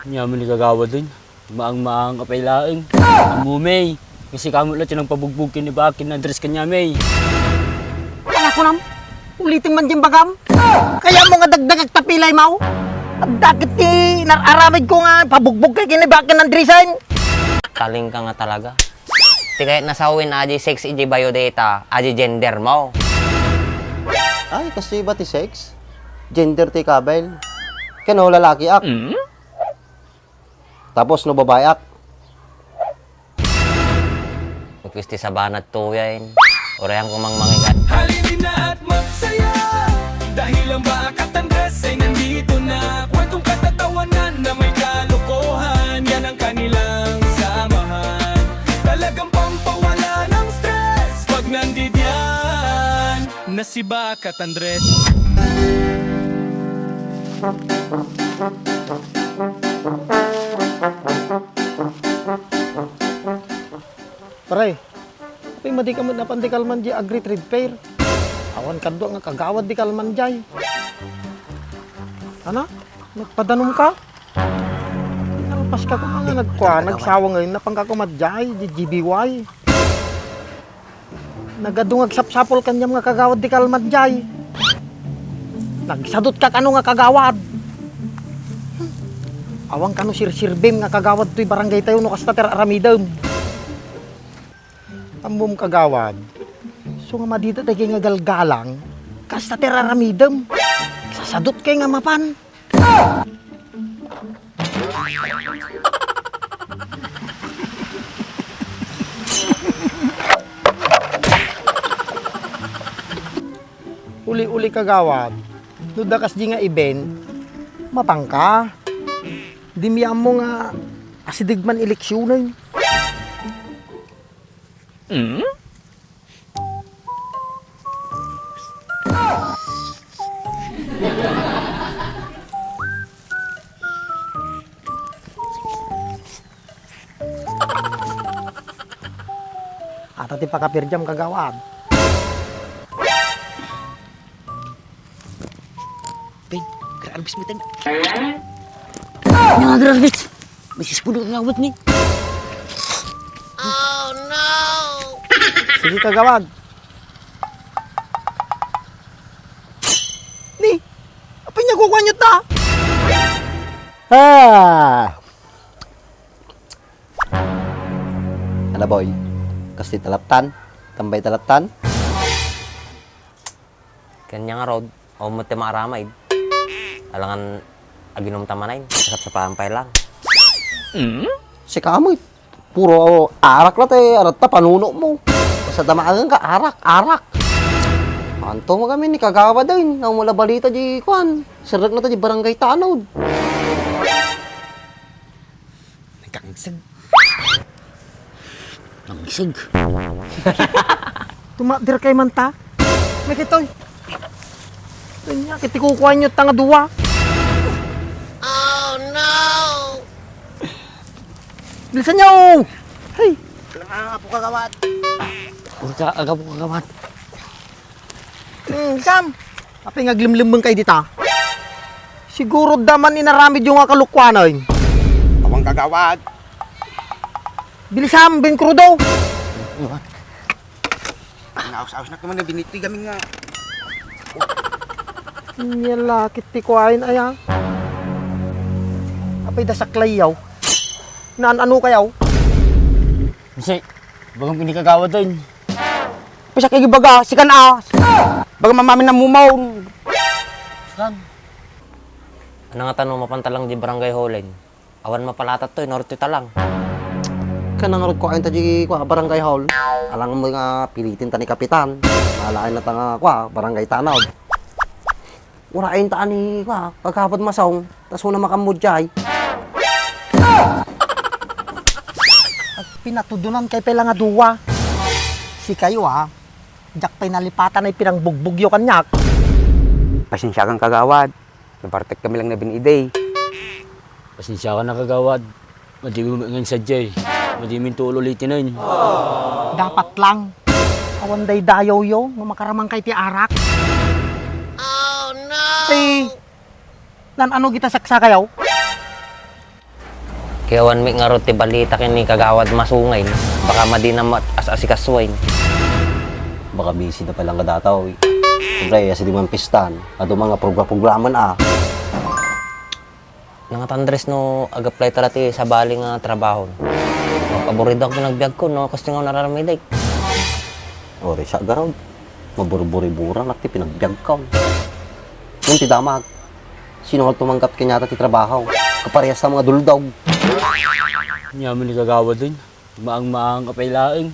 Nyaman ni kagawa dun. Maang-maang kapailaing. Amumay. Kasi kamot lang siya ng pabugbog kinibakin na dress kanya, may. Anak ko nam, ulitin man dyan bagam. Kaya mo nga dagdag at tapilay mo. Dakit ti nararamid ko nga pabugbog kay kinibakin ng drisan. Taling ka nga talaga. Di kahit nasawin na aji sex iji biodata, aji gender mo. Ay, kasi ba ti sex? Gender ti kabel. Kano lalaki ak. Tapos no babae ak. Magkwisti sa banat tuyain. Orayang kumangmangigan. Halinin na at magsaya dahil ang Bakat Andres ay nandito na. Kwentong katatawanan na may kalokohan, yan ang kanilang samahan. Talagang pampawala ng stress pag nandidyan na si Bakat Andres. Pare, apay madi ka mo na pandikal man di agri trade fair. Awan kadto nga kagawad di kalman jay. Ana? Nagpadanom ka? Nalpas ka kung nga nagsawa ngayon na pangkakumadjay, di GBY. Nagadungag sapsapol kanyang nga kagawad di kalman jay. Nagsadot ka kano nga kagawad. Awang kano sirsirbim nga kagawad to'y barangay tayo no kastater aramidam. Ambom kagawad. So nga madita tayo nga galgalang, kasta teraramidam. Sasadot kay nga mapan. Uli-uli kagawad. Dudakas di nga event, mapangka. Di miyam mo nga asidigman eleksyonan. Ata ti pakapirjam kagawad. Peng, kaya albis mo tayo. Nga nga albis. May sispulo ka ngawat ni. Sige kagawad. Ni, apa niya kukwanyot ta? Ano boy? Kasi talaptan. Tambay talaptan. Kanya nga rod, o mo ti maaramay. Alangan aginom tamanayin, kasap sa pampay lang. Si kamoy. Puro arak la tay, arat ta panuno mo. Sa damaagan ka, arak. Anto mo kami ni kagawa din. Nang mula balita di kwan. Sarag na ta di barangay tanod. Nagkangsag. Nangsag. Tumadir kay manta. May kitoy. Kanya, kiti kukwanyot ta nga duwa. Oh no! Bilisan niyo! Hey! Apo kagawad. Aga po kagawad. Sam! Apay nga glimlimbang kay dita. Siguro daman inaramid yung nga kalukwanan. Awang kagawad. Bilisam, Ben Crudo! Naus-aus na naman na biniti kami nga. Yala, kiti kuwain aya. Apay da saklay yaw. Naan-ano kayaw? Kasi, bagang pinikagawa din. Pisa kay gibaga, si kana. Baga mamamin na mumaw. Saan? Ano nga tanong mapantalang di barangay holen? Awan mapalatat to, norte talang. Kanang rod ko ayun ta di kwa barangay hall. Alang mo nga pilitin ta ni kapitan. Malain na ta nga kwa barangay tanod. Urain ta ani kwa kagapod masong tas una makamudjay. Pinatudunan kay pela nga duwa. Si kayo jak pay nalipatan ay pirang bugbugyo kanyak. Pasensya kang kagawad. Napartek kami lang na biniday. Pasensya ka na kagawad. Madimi mo ngayon sadyay. Madiming tulo ulitin na yun. Dapat lang. Awan day dayaw yo, makaramang kay ti arak. Oh no! Nan ano kita saksa kayaw? Kaya one week nga ro ti balita kini kagawad masungay. Baka madina as-asikaswain. Baka busy na palang kadataw. Siyempre, kasi di man pistan. Ado mga programa-programan Nangatandres noag-apply tarati sa bali nga trabaho. Paborito ako pinagbiag ko no kasi nga nararamid Ore, siya garaw. Maburi-buri-bura, nakti pinagbiag ka. Yung ti damag. Sino nga tumanggap kanyata ti trabaho? Kaparehas sa mga duldog. Yaman ni kagawa din. Maang apay laing.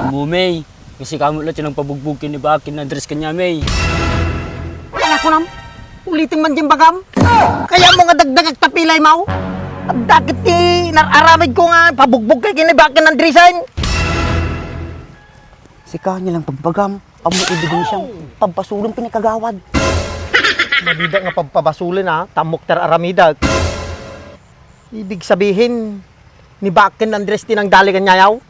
Amo may. Kasi kamot lang tinang pabugbugkin ni bakin na dress kanya may. Anak ko nam, ulitin man dyan bagam. Kaya mo nga dagdag agtapilay mo. At dakit ti nararamid ko nga pabugbog kay kinibakin ng drisan. Si kanya lang pagbagam. Amo ibigin siyang pampasulong pinakagawad. Madida nga pagpabasulin tamok tar aramidag. Ibig sabihin, ni bakin ng dress tinang daligan nyayaw.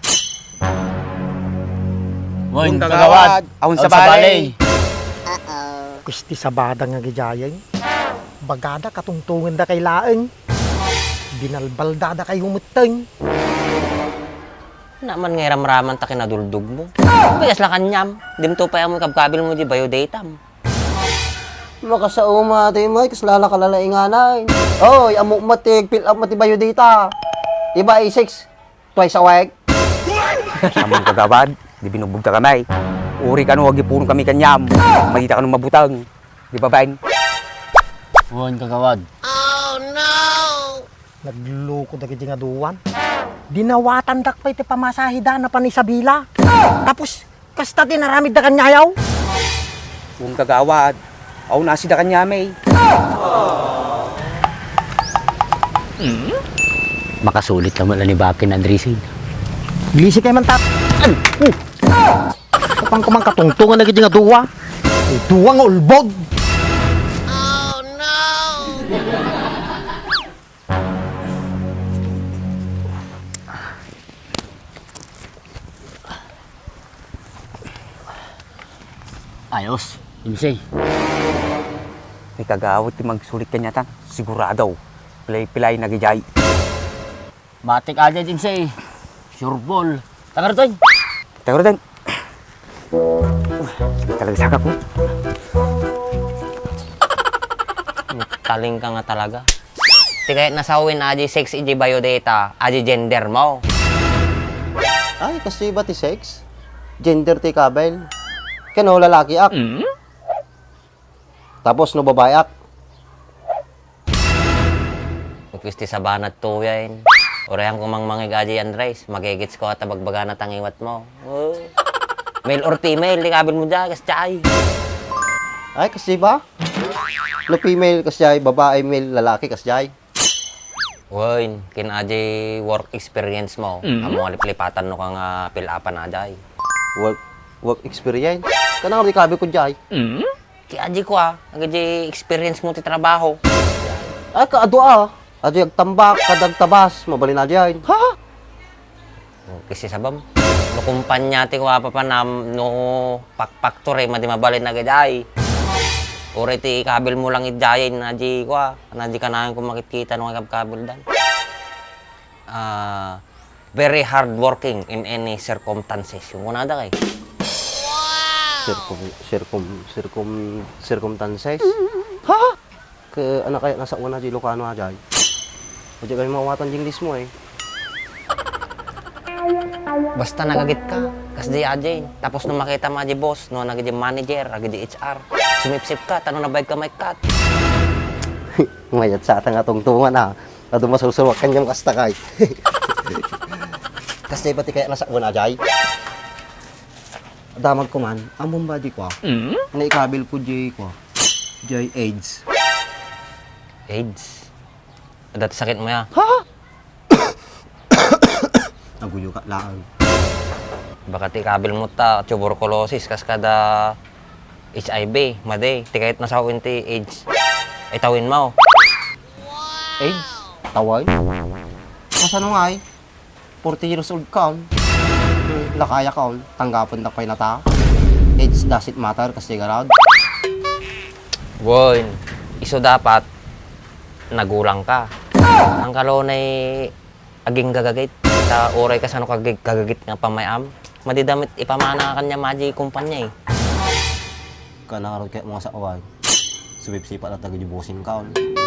Moin, Yung kagawad. Ahon sa balay. Kusti sa bada nga gijayay. Bagada katungtungan da kay laeng. Binalbalda da kay humuteng. Naman nga ramraman ta kinaduldog mo. Bigas lang kanyam. Dimto pa yung kabkabil mo di biodatam. Makasao mati mo, kaslala kalala inganay. Oy, amo matig, fill up mati bayo data. Iba i6, twice a week. Among kagawad, di binubugta kamay. Uri ka no, wag ipurong kami kanyam. Magita ka nung mabutang. Di ba bain? Moin, kagawad. Nagluloko da kiti nga duwan. Dinawatan dak pa iti pamasahida na panisabila. Tapos, kasta din naramid da kanyayaw. Kung kagawad, aw nasi da kanyamay. Makasulit lang wala ni bakin na drisin. Bilisi kay man tat. Kapang kumang katungtungan na kiti nga duwa. Duwa nga ulbog. Ayos. Imsay. May kagawad ti magsulit kanya tan. Sigurado. Pilay-pilay nagijay. Matik aja, Imsay. Sure ball. Tangar to. Tayo rin. Talaga saka ko. Taling ka nga talaga. Di kahit nasawin aji sex iji biodata, aji gender mo. Ay, kasi ba ti sex? Gender ti kabel. Kano lalaki ak. Tapos no babae ak. Magkwisti sa banat to yan. Orayang kumang mangig aji Andres, magigits ko at bagbaga na tangiwat mo. Oh. Male or female, di kabil mo dyan, kas chay. Ay, kasi ba? No female kasi babae, male, lalaki kasi. Woy, kinaji work experience mo. Amo lipatan no kang pilapan na jay. Work experience. Kanang di kabi ko jay. Kiaji ko agaji experience mo ti trabaho. Ay, kaado Ado yung tambak, kadagtabas, mabalin na jay. Ha? Kasi sabam, no kumpanya ti ko pa no pakpaktor madi mabalin na gajay. Ore ti kabil mo lang idjayin na di ko na di kanahan ko makikita no kabil dan. Very hard working in any circumstances. Yung una da kay. Circumstances? Ha? Ke anak kaya nasa una di Lucano ajay. Ojo kami mawatan jing mo eh. Basta nagagit ka, kas di ajay. Tapos nung makita mo aji boss, no nagadi manager, nagadi HR, sumipsip ka, tanong na bayad ka may cut. Mayat sa atang atungtungan Ado masusulwak kanyang kasta kay. Kasi pati kaya nasa una ajay. Damag ko man, ang bumbadi ko naikabil ko jay ko. Jay AIDS. AIDS. Dati sakit mo ya. Naguyo ka lang. Baka ti kabil mo ta, tuberculosis, kas kada HIV, maday. Ti kahit nasawin ti AIDS. Ay tawin mo. AIDS? Tawag? Kasano nga 40 years old ka. Lakaya ka. Tanggapon na pa'y nata. AIDS doesn't matter kasi garad. Woy, iso dapat nagulang ka. Ang kalonay aging gagagit. Sa oray ka sa kagagit nga pamayam. Madidamit ipamana kanya maji kumpanya eh. Kanarod kaya mga sakaway. Subip-sipa na taga-jubusin ka.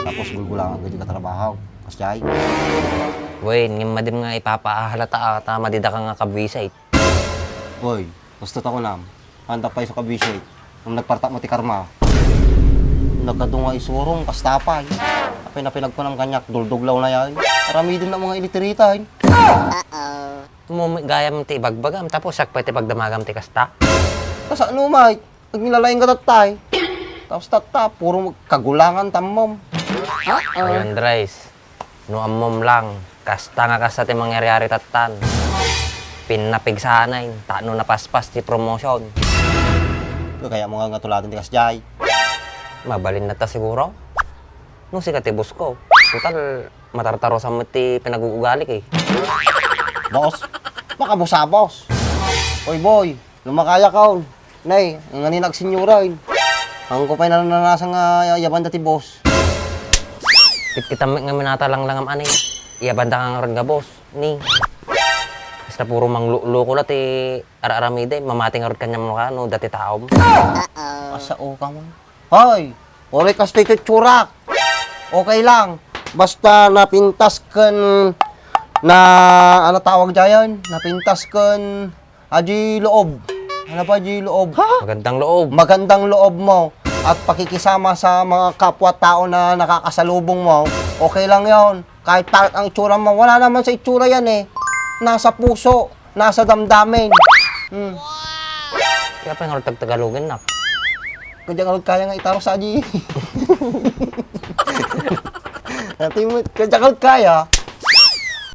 Tapos gulgulangan ka dyan katrabaho. Kasyay. Uy, madim nga ipapaahalata ata madida ka nga kabisa eh. Uy, gusto ako nam. Handak pa sa kabisay. Nung nagpartak mo ti karma. Nagkadunga isurong, kastapay. Apay na pinagpanang kanyak, dulduglaw na yan. Marami din na mga ilitirita. Gaya mo ti ibagbagam, tapos sakpay ti pagdamagam ti kasta. Kasi ano, Mike? Nagnilalayang ka tatay. Tapos tata, puro kagulangan tamom. Ayun, Dries. No amom lang. Kasta nga kasta ti mangyari-ari tatan. Pinapig sanay. Tano na paspas ti promotion. Kaya mga nga tulatin ti kasyay. Mabalin na ta siguro. Nung sikat ti boss ko. Total, matartaro sa ti pinag-uugalik eh. Boss, makabusa, boss. Oy, boy, lumakaya ka. Nay, ang naninag sinyura. Ang ko pa'y nananasan nga yaban dati, boss. Kita nga minata lang ang ani. Iyabanda ka nga ron nga boss. Ni. Basta puro mangluko na ti ara-aramide. Mamating nga ron kanya mo ka, no, dati taom. Asa o ka mo? Hoy, oray kas tayo tsurak. Okay lang. Basta napintas kan na ano tawag dyan? Napintas kan aji loob. Ano pa aji loob? Magandang loob. Magandang loob mo at pakikisama sa mga kapwa-tao na nakakasalubong mo, okay lang yon. Kahit pangit ang itsura mo, wala naman sa itsura yan eh. Nasa puso, nasa damdamin. Kaya pa nga ron tagtagalogin na. Kaya nga kaya nga itaro sa aji. Kaya nga kaya.